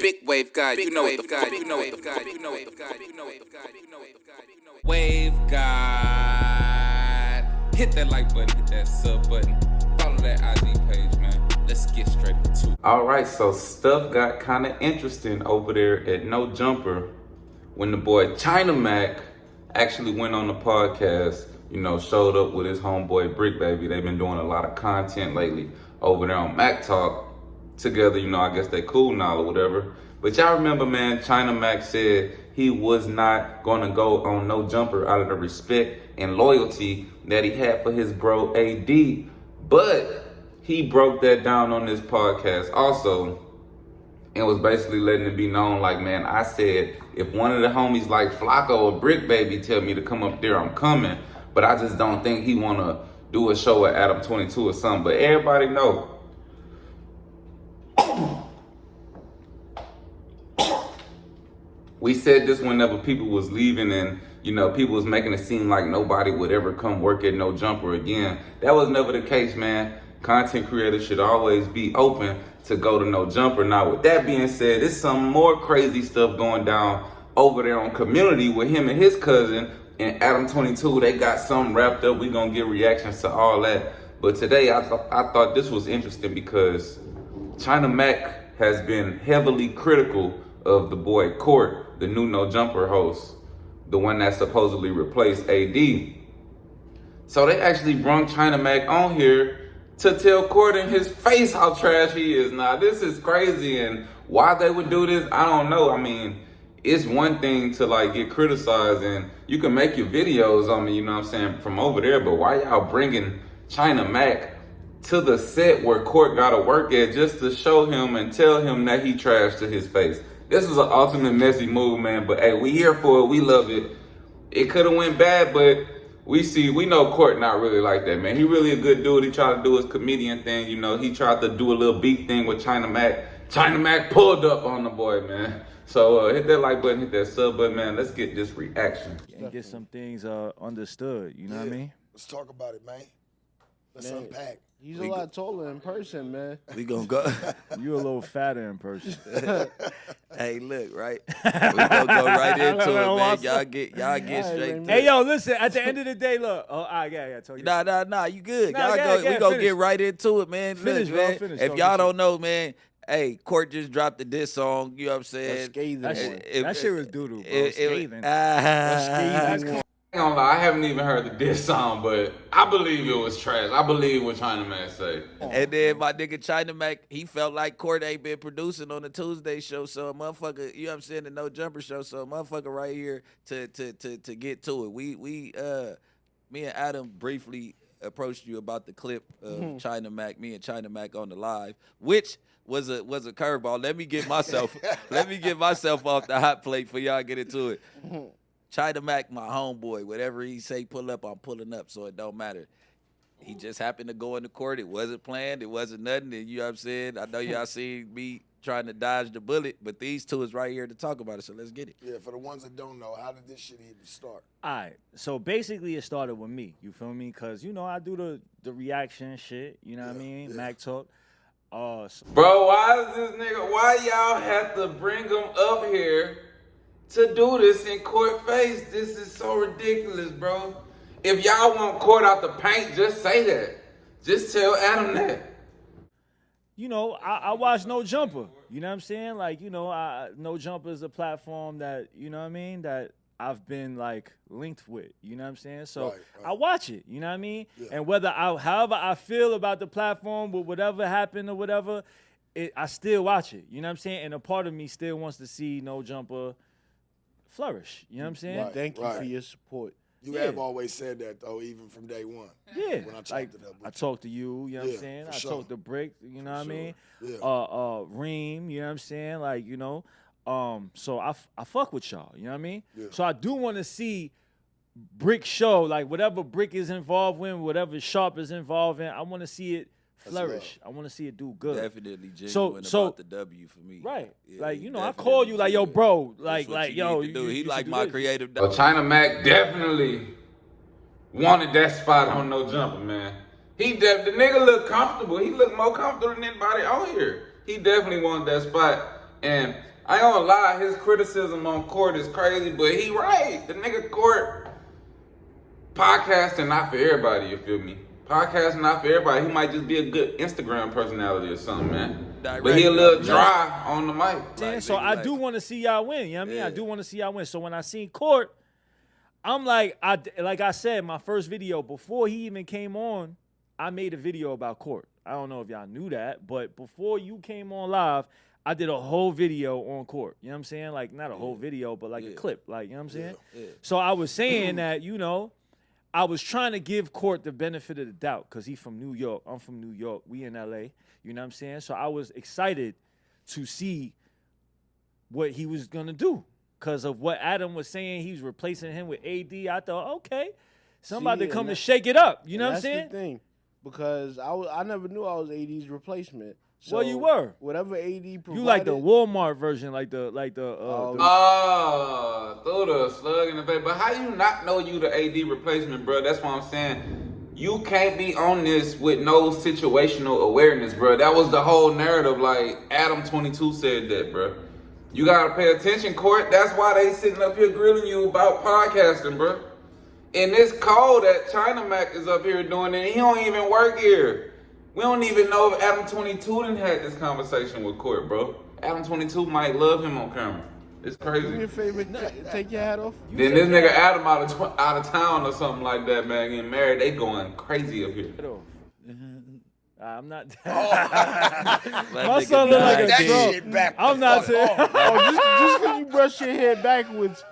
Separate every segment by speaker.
Speaker 1: big wave guy, you know what the fuck, Wave God. Hit that like button, hit that sub button, follow that IG page, man. Let's get straight into it.
Speaker 2: Alright, so stuff got kind of interesting over there at No Jumper when the boy China Mac actually went on the podcast, showed up with his homeboy Brick Baby. They've been doing a lot of content lately over there on Mac Talk together, I guess they cool now or whatever. But y'all remember, man, China Mac said he was not gonna go on No Jumper out of the respect and loyalty that he had for his bro AD. But he broke that down on this podcast also and was basically letting it be known, like, man, I said, if one of the homies like Flocko or Brick Baby tell me to come up there, I'm coming. But I just don't think he wanna do a show at Adam22 or something. But everybody know, we said this whenever people was leaving and, people was making it seem like nobody would ever come work at No Jumper again. That was never the case, man. Content creators should always be open to go to No Jumper. Now, with that being said, there's some more crazy stuff going down over there on Community with him and his cousin and Adam22. They got something wrapped up. We're going to get reactions to all that. But today, I thought this was interesting because China Mac has been heavily critical of the boy Court, the new No Jumper host, the one that supposedly replaced AD. So they actually brought China Mac on here to tell Court in his face how trash he is. Now, this is crazy, and why they would do this, I don't know. I mean, it's one thing to get criticized, and you can make your videos on me, from over there, but why y'all bringing China Mac to the set where Court gotta work at just to show him and tell him that he trashed to his face? This is an ultimate messy move, man, but hey, we here for it, we love it. It could've went bad, but we know Court not really like that, man. He really a good dude. He tried to do his comedian thing, he tried to do a little beef thing with China Mac. China Mac pulled up on the boy, man. So hit that like button, hit that sub button, man. Let's get this reaction.
Speaker 3: And get some things understood, you know what I mean?
Speaker 4: Let's talk about it, man. Let's unpack.
Speaker 5: He's a lot taller in person, man.
Speaker 6: We gonna go.
Speaker 3: You a little fatter in person.
Speaker 6: Hey, look, right? We gonna go right into it, man. Y'all get straight.
Speaker 3: Hey, yo, listen. At the end of the day, look. Oh, yeah. Tell you.
Speaker 6: Nah. You good? We gonna get right into it, man.
Speaker 3: Finish,
Speaker 6: look, man.
Speaker 3: Finish.
Speaker 6: If y'all don't know, man. Hey, Court just dropped the diss song. You know what I'm saying?
Speaker 3: That shit was doo-doo, bro. Scathing.
Speaker 5: Scathing.
Speaker 2: I ain't gonna lie, I haven't even heard the diss song, but I believe it was trash. I believe what China Mac say.
Speaker 6: And then my nigga China Mac, he felt like Court ain't been producing on the Tuesday show, so a motherfucker, you know what I'm saying, the No Jumper show, so a motherfucker right here to get to it. Me and Adam briefly approached you about the clip of China Mac, me and China Mac on the live, which was a curveball. Let me get myself off the hot plate for y'all get into it. China Mac, my homeboy, whatever he say pull up, I'm pulling up, so it don't matter. He just happened to go into court. It wasn't planned. It wasn't nothing. And you know what I'm saying? I know y'all seen me trying to dodge the bullet, but these two is right here to talk about it, so let's get it.
Speaker 4: Yeah, for the ones that don't know, how did this shit even start?
Speaker 3: All right, so basically it started with me, you feel me? Because, I do the reaction shit, you know what I mean? Yeah. Mac Talk.
Speaker 2: Bro, why y'all have to bring him up here to do this in Court face? This is so ridiculous, bro. If y'all want Court out the paint, just say that. Just tell Adam that.
Speaker 3: I watch No Jumper. You know what I'm saying? No Jumper is a platform that, that I've been linked with. You know what I'm saying? So right. I watch it. You know what I mean? Yeah. And however I feel about the platform, with whatever happened or whatever, I still watch it. You know what I'm saying? And a part of me still wants to see No Jumper flourish. You know what I'm saying?
Speaker 5: Right. Thank you for your support.
Speaker 4: You have always said that, though, even from day one.
Speaker 3: Yeah.
Speaker 4: When I chopped it up.
Speaker 3: I talked to you know what I'm saying? I talked to Brick, you know what I mean?
Speaker 4: Yeah.
Speaker 3: Reem, you know what I'm saying? So I fuck with y'all, you know what I mean?
Speaker 4: Yeah.
Speaker 3: So I do want to see Brick show, whatever Brick is involved in, whatever Sharp is involved in, I want to see it flourish. I want to see it do good.
Speaker 6: Definitely genuine about the W for me.
Speaker 3: Right. Yeah, I call you yo, bro. Yo,
Speaker 6: he like my creative.
Speaker 2: Well, China Mac definitely wanted that spot on No Jumper, man. The nigga look comfortable. He look more comfortable than anybody on here. He definitely wanted that spot. And I ain't gonna lie, his criticism on Court is crazy, but he right. The nigga Court, podcasting not for everybody, you feel me? Podcasting not for everybody. He might just be a good Instagram personality or something, man. But he a little dry on the mic.
Speaker 3: So I do want to see y'all win. You know what I mean? I do want to see y'all win. So when I seen Court, I'm like I said, my first video, before he even came on, I made a video about Court. I don't know if y'all knew that, but before you came on live, I did a whole video on Court. You know what I'm saying? Like, not a whole video, but like a clip. Like, you know what I'm saying? Yeah. So I was saying that, you know, I was trying to give Court the benefit of the doubt because he's from New York. I'm from New York. We in L.A. You know what I'm saying? So I was excited to see what he was going to do because of what Adam was saying. He was replacing him with AD. I thought, okay, somebody to come to shake it up. You know what I'm saying?
Speaker 5: That's the thing. Because I never knew I was AD's replacement. So
Speaker 3: well, you were.
Speaker 5: Whatever AD provided.
Speaker 3: You like the Walmart version, like the
Speaker 2: throw the slug in the face. But how you not know you the AD replacement, bro? That's what I'm saying. You can't be on this with no situational awareness, bro. That was the whole narrative. Like Adam22 said that, bro. You gotta pay attention, Court. That's why they sitting up here grilling you about podcasting, bro. And this call that China Mac is up here doing, and he don't even work here. We don't even know if Adam22 didn't had this conversation with Court, bro. Adam22 might love him on camera. It's crazy.
Speaker 5: Do me a favor, take your hat off.
Speaker 2: Then this nigga Adam out of town or something like that, man, getting married. They going crazy up here.
Speaker 3: I'm not. My son look like a troll. I'm not saying.
Speaker 5: Just because you brush your hair backwards.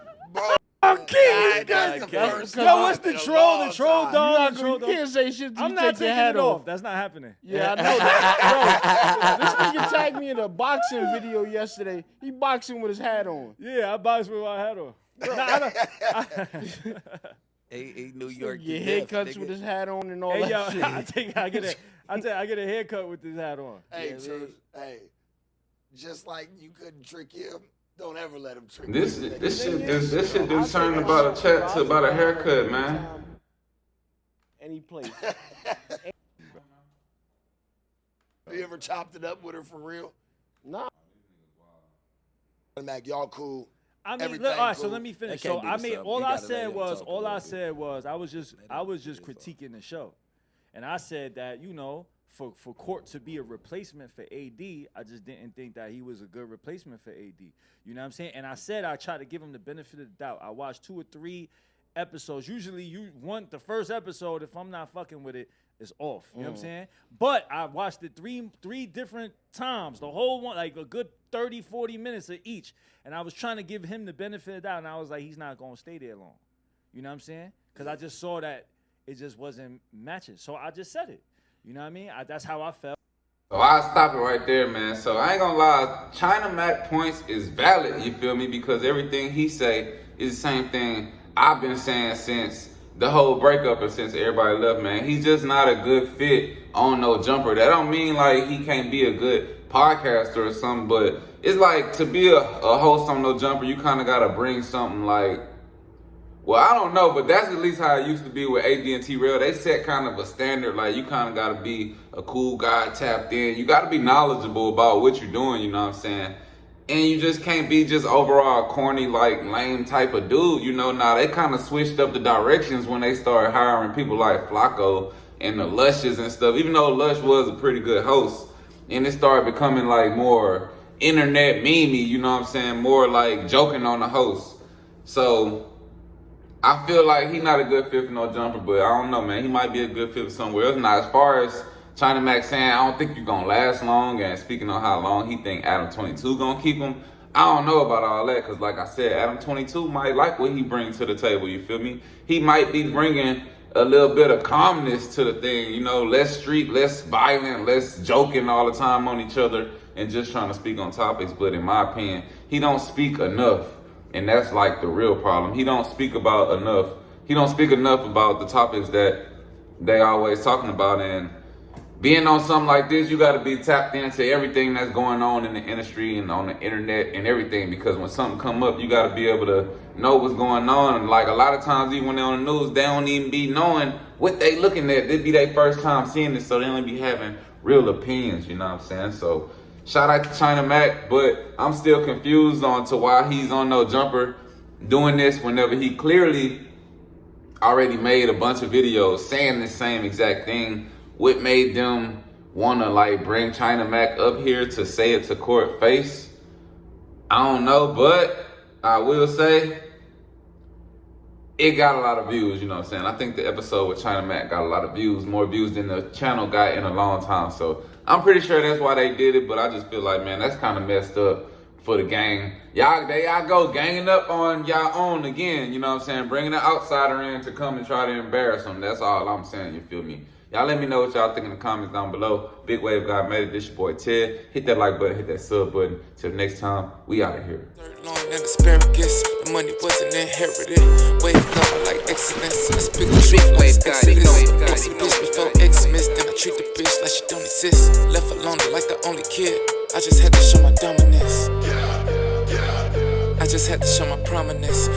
Speaker 3: Okay, yo, what's the troll? The troll dog.
Speaker 5: You can't say shit till
Speaker 3: I'm
Speaker 5: you
Speaker 3: not
Speaker 5: take your
Speaker 3: taking
Speaker 5: hat
Speaker 3: it
Speaker 5: off.
Speaker 3: That's not happening.
Speaker 5: Yeah, I know that. Bro, this nigga tagged me in a boxing video yesterday. He boxing with his hat on.
Speaker 3: Yeah, I boxed with my hat on.
Speaker 6: He New York.
Speaker 5: Get haircuts with his hat on and all that shit.
Speaker 3: I get a haircut with this hat on.
Speaker 4: Hey, hey, just like you couldn't trick him, don't ever let him trick you.
Speaker 2: This shit didn't turn about a chat to about a haircut, man.
Speaker 5: Any place.
Speaker 4: You ever chopped it up with her for real?
Speaker 5: Nah.
Speaker 4: Mac, y'all cool.
Speaker 3: I mean, all right. Cool. So let me finish. So I mean, all I said was I was just critiquing the show, and I said that, you know, for Court to be a replacement for AD, I just didn't think that he was a good replacement for AD. You know what I'm saying? And I said I tried to give him the benefit of the doubt. I watched 2 or 3 episodes. Usually you want the first episode, if I'm not fucking with it, it's off. You know what I'm saying? But I watched it three different times. The whole one, like a good 30, 40 minutes of each. And I was trying to give him the benefit of the doubt, and I was like, he's not going to stay there long. You know what I'm saying? Because I just saw that it just wasn't matching. So I just said it. You know what I mean? That's how I felt.
Speaker 2: So I'll stop it right there, man. So I ain't gonna lie, China Mac points is valid, you feel me? Because everything he say is the same thing I've been saying since the whole breakup and since everybody left, man. He's just not a good fit on No Jumper. That don't mean like he can't be a good podcaster or something, but it's like to be a host on No Jumper, you kind of gotta bring something like, well, I don't know, but that's at least how it used to be with AD and T-Rail. They set kind of a standard, like you kind of got to be a cool guy tapped in. You got to be knowledgeable about what you're doing, you know what I'm saying? And you just can't be just overall corny, like lame type of dude, you know? Now, they kind of switched up the directions when they started hiring people like Flacco and the Lushes and stuff, even though Lush was a pretty good host. And it started becoming like more internet memey, you know what I'm saying? More like joking on the host. So I feel like he's not a good fit for No Jumper, but I don't know, man. He might be a good fit for somewhere else. Now, as far as China Mac saying, I don't think you're going to last long, and speaking on how long he think Adam22 going to keep him, I don't know about all that, because like I said, Adam22 might like what he brings to the table, you feel me? He might be bringing a little bit of calmness to the thing, you know, less street, less violent, less joking all the time on each other, and just trying to speak on topics. But in my opinion, he don't speak enough. And that's like the real problem. He don't speak enough about the topics that they always talking about. And being on something like this, you got to be tapped into everything that's going on in the industry and on the internet and everything. Because when something come up, you got to be able to know what's going on. And like a lot of times, even when they're on the news, they don't even be knowing what they looking at. It be their first time seeing it, so they only be having real opinions, you know what I'm saying? So shout out to China Mac, but I'm still confused on to why he's on No Jumper doing this whenever he clearly already made a bunch of videos saying the same exact thing. What made them want to like bring China Mac up here to say it to court face? I don't know, but I will say it got a lot of views, you know what I'm saying? I think the episode with China Mac got a lot of views, more views than the channel got in a long time. So I'm pretty sure that's why they did it, but I just feel like, man, that's kind of messed up for the gang. There y'all go, ganging up on y'all own again, you know what I'm saying? Bringing an outsider in to come and try to embarrass them. That's all I'm saying, you feel me? Y'all let me know what y'all think in the comments down below. Big Wave God made it. This your boy Ted. Hit that like button, hit that sub button. Till next time, we out of here.
Speaker 7: Long and asparagus, the money wasn't inherited. Wave God like excellence. I speak the truth like Exodus. Exy bitch before Xmas, then I treat the bitch like she don't exist. Left alone like the only kid. I just had to show my dominance. I just had to show my prominence.